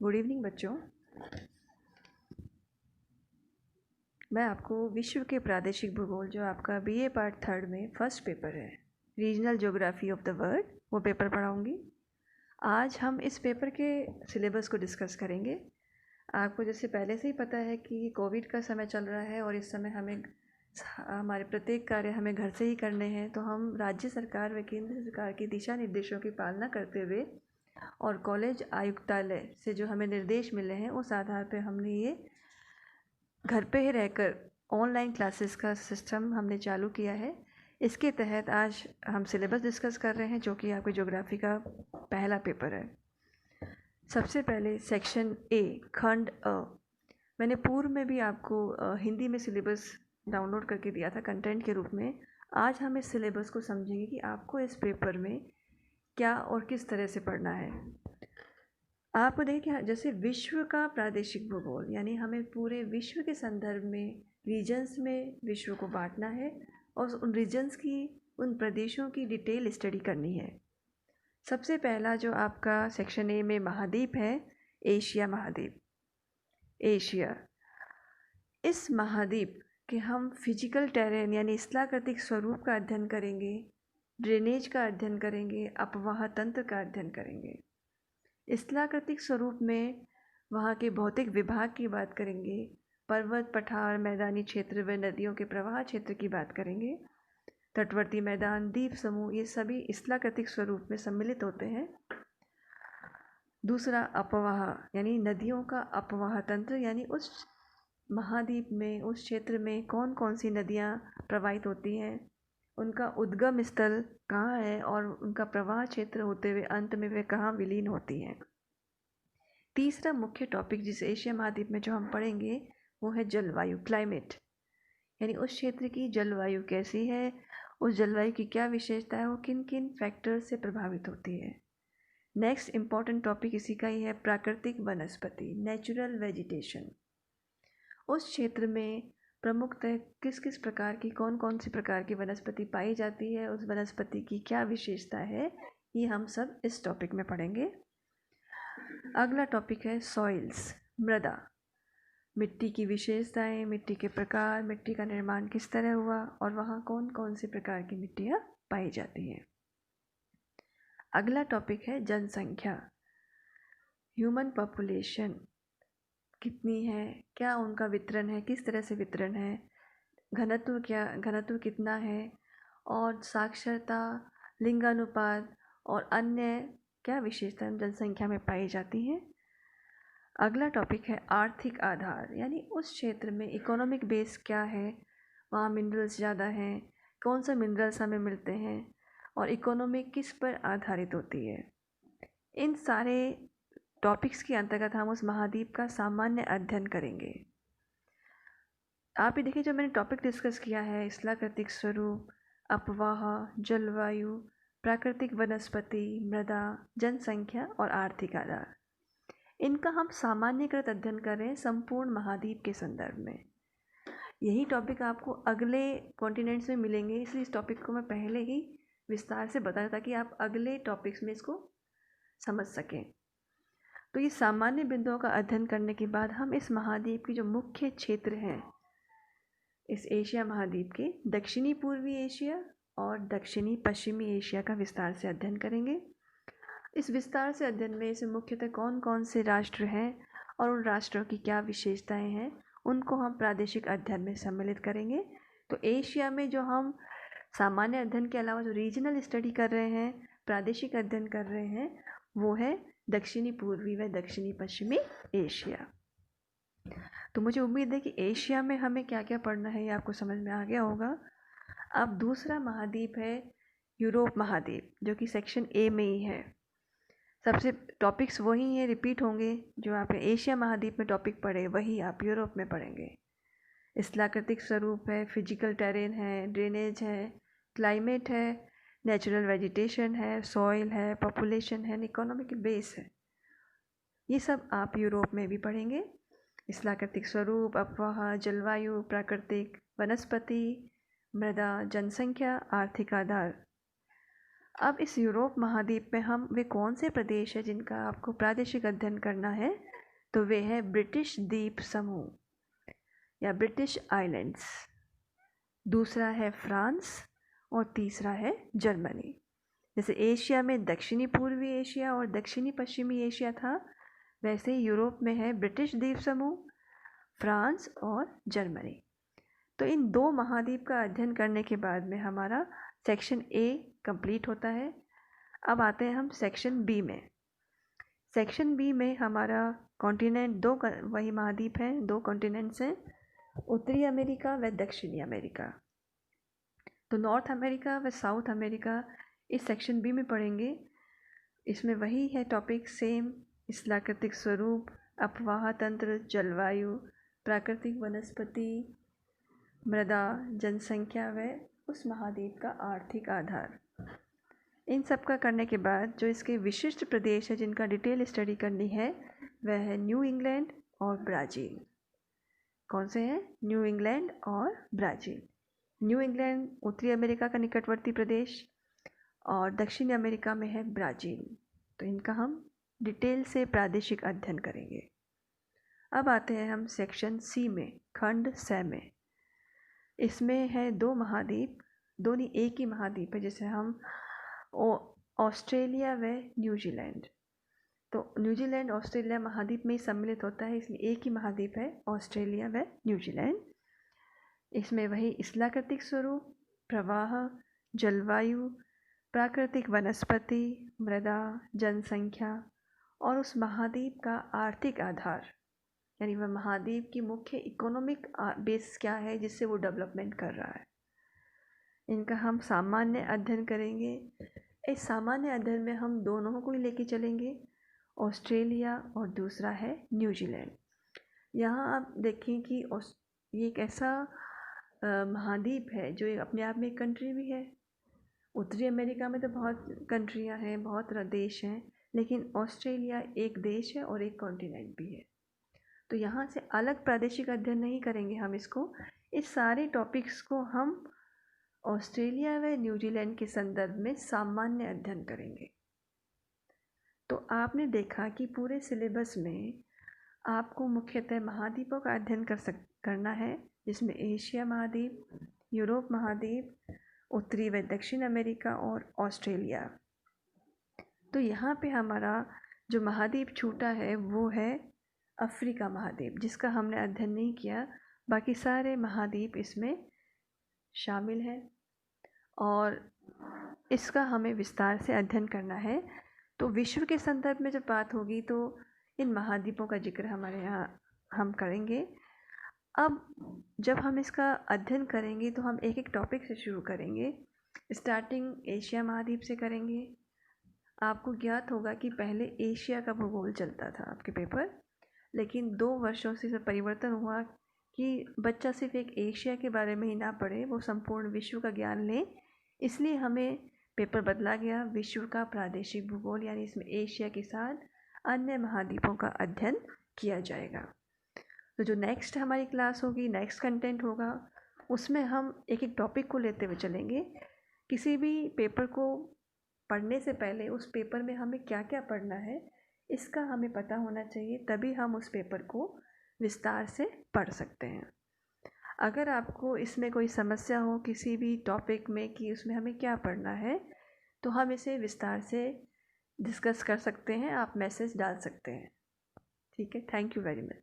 Good evening बच्चों। मैं आपको विश्व के प्रादेशिक भूगोल जो आपका बीए पार्ट थर्ड में फर्स्ट पेपर है, regional geography of the world, वो पेपर पढ़ाऊँगी। आज हम इस पेपर के सिलेबस को डिस्कस करेंगे। आपको जैसे पहले से ही पता है कि कोविड का समय चल रहा है और इस समय हमारे प्रत्येक कार्य हमें घर से ही करने हैं, तो हम राज्य सरकार व केंद्र सरकार के दिशा निर्देशों की पालना करते हुए और कॉलेज आयुक्तालय से जो हमें निर्देश मिले हैं उस आधार पर हमने ये घर पे ही रहकर ऑनलाइन क्लासेस का सिस्टम हमने चालू किया है। इसके तहत आज हम सिलेबस डिस्कस कर रहे हैं जो कि आपके ज्योग्राफी का पहला पेपर है। सबसे पहले सेक्शन ए, खंड अ। मैंने पूर्व में भी आपको हिंदी में सिलेबस डाउनलोड करके दिया था कंटेंट के रूप में। आज हम इस सिलेबस को समझेंगे कि आपको इस पेपर में क्या और किस तरह से पढ़ना है। आपको देखिए, जैसे विश्व का प्रादेशिक भूगोल यानी हमें पूरे विश्व के संदर्भ में रीजन्स में विश्व को बांटना है और उन रीजन्स की, उन प्रदेशों की डिटेल स्टडी करनी है। सबसे पहला जो आपका सेक्शन ए में महाद्वीप है, एशिया महाद्वीप। एशिया, इस महाद्वीप के हम फिजिकल टेरेन यानी स्थलाकृतिक स्वरूप का अध्ययन करेंगे, ड्रेनेज का अध्ययन करेंगे, अपवाह तंत्र का अध्ययन करेंगे। स्थलाकृतिक स्वरूप में वहाँ के भौतिक विभाग की बात करेंगे, पर्वत, पठार, मैदानी क्षेत्र व नदियों के प्रवाह क्षेत्र की बात करेंगे, तटवर्ती मैदान, द्वीप समूह, ये सभी स्थलाकृतिक स्वरूप में सम्मिलित होते हैं। दूसरा अपवाह यानी नदियों का अपवाह तंत्र, यानी उस महाद्वीप में, उस क्षेत्र में कौन कौन सी नदियाँ प्रवाहित होती हैं, उनका उद्गम स्थल कहाँ है और उनका प्रवाह क्षेत्र होते हुए अंत में वे कहाँ विलीन होती हैं। तीसरा मुख्य टॉपिक जिस एशिया महाद्वीप में जो हम पढ़ेंगे वो है जलवायु, क्लाइमेट, यानी उस क्षेत्र की जलवायु कैसी है, उस जलवायु की क्या विशेषता है, वो किन किन फैक्टर्स से प्रभावित होती है। नेक्स्ट इम्पॉर्टेंट टॉपिक इसी का ही है प्राकृतिक वनस्पति, नेचुरल वेजिटेशन। उस क्षेत्र में प्रमुखतः किस किस प्रकार की, कौन कौन सी प्रकार की वनस्पति पाई जाती है, उस वनस्पति की क्या विशेषता है, ये हम सब इस टॉपिक में पढ़ेंगे। अगला टॉपिक है सॉइल्स, मृदा, मिट्टी की विशेषताएं, मिट्टी के प्रकार, मिट्टी का निर्माण किस तरह हुआ और वहाँ कौन कौन से प्रकार की मिट्टियाँ पाई जाती हैं। अगला टॉपिक है जनसंख्या, ह्यूमन पॉपुलेशन कितनी है, क्या उनका वितरण है, किस तरह से वितरण है, घनत्व कितना है, और साक्षरता, लिंगानुपात और अन्य क्या विशेषताएं जनसंख्या में पाई जाती हैं। अगला टॉपिक है आर्थिक आधार, यानी उस क्षेत्र में इकोनॉमिक बेस क्या है, वहाँ मिनरल्स ज़्यादा हैं, कौन सा मिनरल्स हमें मिलते हैं और इकोनॉमी किस पर आधारित होती है। इन सारे टॉपिक्स के अंतर्गत हम उस महाद्वीप का सामान्य अध्ययन करेंगे। आप ही देखिए, जो मैंने टॉपिक डिस्कस किया है, स्थलाकृतिक स्वरूप, अपवाह, जलवायु, प्राकृतिक वनस्पति, मृदा, जनसंख्या और आर्थिक आधार, इनका हम सामान्यकृत अध्ययन कर रहे हैं संपूर्ण महाद्वीप के संदर्भ में। यही टॉपिक आपको अगले कॉन्टिनेंट्स में मिलेंगे, इसलिए इस टॉपिक को मैं पहले ही विस्तार से बताया ताकि आप अगले टॉपिक्स में इसको समझ सकें। तो ये सामान्य बिंदुओं का अध्ययन करने के बाद हम इस महाद्वीप के जो मुख्य क्षेत्र हैं, इस एशिया महाद्वीप के दक्षिणी पूर्वी एशिया और दक्षिणी पश्चिमी एशिया का विस्तार से अध्ययन करेंगे। इस विस्तार से अध्ययन में से मुख्यतः कौन कौन से राष्ट्र हैं और उन राष्ट्रों की क्या विशेषताएं हैं, उनको हम प्रादेशिक अध्ययन में सम्मिलित करेंगे। तो एशिया में जो हम सामान्य अध्ययन के अलावा जो रीजनल स्टडी कर रहे हैं, प्रादेशिक अध्ययन कर रहे हैं, वो है दक्षिणी पूर्वी व दक्षिणी पश्चिमी एशिया। तो मुझे उम्मीद है कि एशिया में हमें क्या क्या पढ़ना है ये आपको समझ में आ गया होगा। अब दूसरा महाद्वीप है यूरोप महाद्वीप, जो कि सेक्शन ए में ही है। सबसे टॉपिक्स वही हैं, रिपीट होंगे, जो आपने एशिया महाद्वीप में टॉपिक पढ़े वही आप यूरोप में पढ़ेंगे। स्थलाकृतिक स्वरूप है, फिजिकल टेरेन है, ड्रेनेज है, क्लाइमेट है, नेचुरल वेजिटेशन है, सॉइल है, पॉपुलेशन है, इकोनॉमिक बेस है। ये सब आप यूरोप में भी पढ़ेंगे। स्थलाकृतिक स्वरूप, अपवाह, जलवायु, प्राकृतिक वनस्पति, मृदा, जनसंख्या, आर्थिक आधार। अब इस यूरोप महाद्वीप में हम वे कौन से प्रदेश हैं जिनका आपको प्रादेशिक अध्ययन करना है, तो वे है ब्रिटिश द्वीप समूह या ब्रिटिश आइलैंड्स, दूसरा है फ्रांस और तीसरा है जर्मनी। जैसे एशिया में दक्षिणी पूर्वी एशिया और दक्षिणी पश्चिमी एशिया था, वैसे ही यूरोप में है ब्रिटिश द्वीप समूह, फ्रांस और जर्मनी। तो इन दो महाद्वीप का अध्ययन करने के बाद में हमारा सेक्शन ए कंप्लीट होता है। अब आते हैं हम सेक्शन बी में। सेक्शन बी में हमारा कॉन्टिनेंट दो वही महाद्वीप हैं, दो कॉन्टिनेंट्स हैं, उत्तरी अमेरिका व दक्षिणी अमेरिका। तो नॉर्थ अमेरिका व साउथ अमेरिका इस सेक्शन बी में पढ़ेंगे। इसमें वही है टॉपिक सेम, स्थलाकृतिक स्वरूप, अपवाह तंत्र, जलवायु, प्राकृतिक वनस्पति, मृदा, जनसंख्या व उस महाद्वीप का आर्थिक आधार। इन सब का करने के बाद जो इसके विशिष्ट प्रदेश है जिनका डिटेल स्टडी करनी है वह है न्यू इंग्लैंड और ब्राज़ील। कौन से हैं? न्यू इंग्लैंड और ब्राज़ील। न्यू इंग्लैंड उत्तरी अमेरिका का निकटवर्ती प्रदेश और दक्षिणी अमेरिका में है ब्राज़ील। तो इनका हम डिटेल से प्रादेशिक अध्ययन करेंगे। अब आते हैं हम सेक्शन सी में, खंड स में। इसमें है दो महाद्वीप, दोनों एक ही महाद्वीप है, जैसे हम ऑस्ट्रेलिया व न्यूजीलैंड। तो न्यूजीलैंड ऑस्ट्रेलिया महाद्वीप में ही सम्मिलित होता है, इसलिए एक ही महाद्वीप है ऑस्ट्रेलिया व न्यूजीलैंड। इसमें वही स्थलाकृतिक स्वरूप, प्रवाह, जलवायु, प्राकृतिक वनस्पति, मृदा, जनसंख्या और उस महाद्वीप का आर्थिक आधार, यानी वह महाद्वीप की मुख्य इकोनॉमिक बेस क्या है जिससे वो डेवलपमेंट कर रहा है, इनका हम सामान्य अध्ययन करेंगे। इस सामान्य अध्ययन में हम दोनों को ही लेके चलेंगे, ऑस्ट्रेलिया और दूसरा है न्यूजीलैंड। यहाँ आप देखें कि ये एक ऐसा महाद्वीप है जो अपने आप में एक कंट्री भी है। उत्तरी अमेरिका में तो बहुत कंट्रियाँ हैं, बहुत देश हैं, लेकिन ऑस्ट्रेलिया एक देश है और एक कॉन्टिनेंट भी है। तो यहाँ से अलग प्रादेशिक अध्ययन नहीं करेंगे हम इसको, इस सारे टॉपिक्स को हम ऑस्ट्रेलिया व न्यूजीलैंड के संदर्भ में सामान्य अध्ययन करेंगे। तो आपने देखा कि पूरे सिलेबस में आपको मुख्यतः महाद्वीपों का अध्ययन करना है, जिसमें एशिया महाद्वीप, यूरोप महाद्वीप, उत्तरी व दक्षिण अमेरिका और ऑस्ट्रेलिया। तो यहाँ पे हमारा जो महाद्वीप छूटा है वो है अफ्रीका महाद्वीप, जिसका हमने अध्ययन नहीं किया। बाकी सारे महाद्वीप इसमें शामिल हैं और इसका हमें विस्तार से अध्ययन करना है। तो विश्व के संदर्भ में जब बात होगी तो इन महाद्वीपों का जिक्र हमारे यहाँ हम करेंगे। अब जब हम इसका अध्ययन करेंगे तो हम एक एक टॉपिक से शुरू करेंगे। स्टार्टिंग एशिया महाद्वीप से करेंगे। आपको ज्ञात होगा कि पहले एशिया का भूगोल चलता था आपके पेपर, लेकिन 2 वर्षों से परिवर्तन हुआ कि बच्चा सिर्फ एक एशिया के बारे में ही ना पढ़े, वो संपूर्ण विश्व का ज्ञान ले। इसलिए हमें पेपर बदला गया, विश्व का प्रादेशिक भूगोल, यानी इसमें एशिया के साथ अन्य महाद्वीपों का अध्ययन किया जाएगा। तो जो नेक्स्ट हमारी क्लास होगी, नेक्स्ट कंटेंट होगा, उसमें हम एक एक टॉपिक को लेते हुए चलेंगे। किसी भी पेपर को पढ़ने से पहले उस पेपर में हमें क्या क्या पढ़ना है इसका हमें पता होना चाहिए, तभी हम उस पेपर को विस्तार से पढ़ सकते हैं। अगर आपको इसमें कोई समस्या हो किसी भी टॉपिक में कि उसमें हमें क्या पढ़ना है, तो हम इसे विस्तार से डिस्कस कर सकते हैं, आप मैसेज डाल सकते हैं। ठीक है, थैंक यू वेरी मच।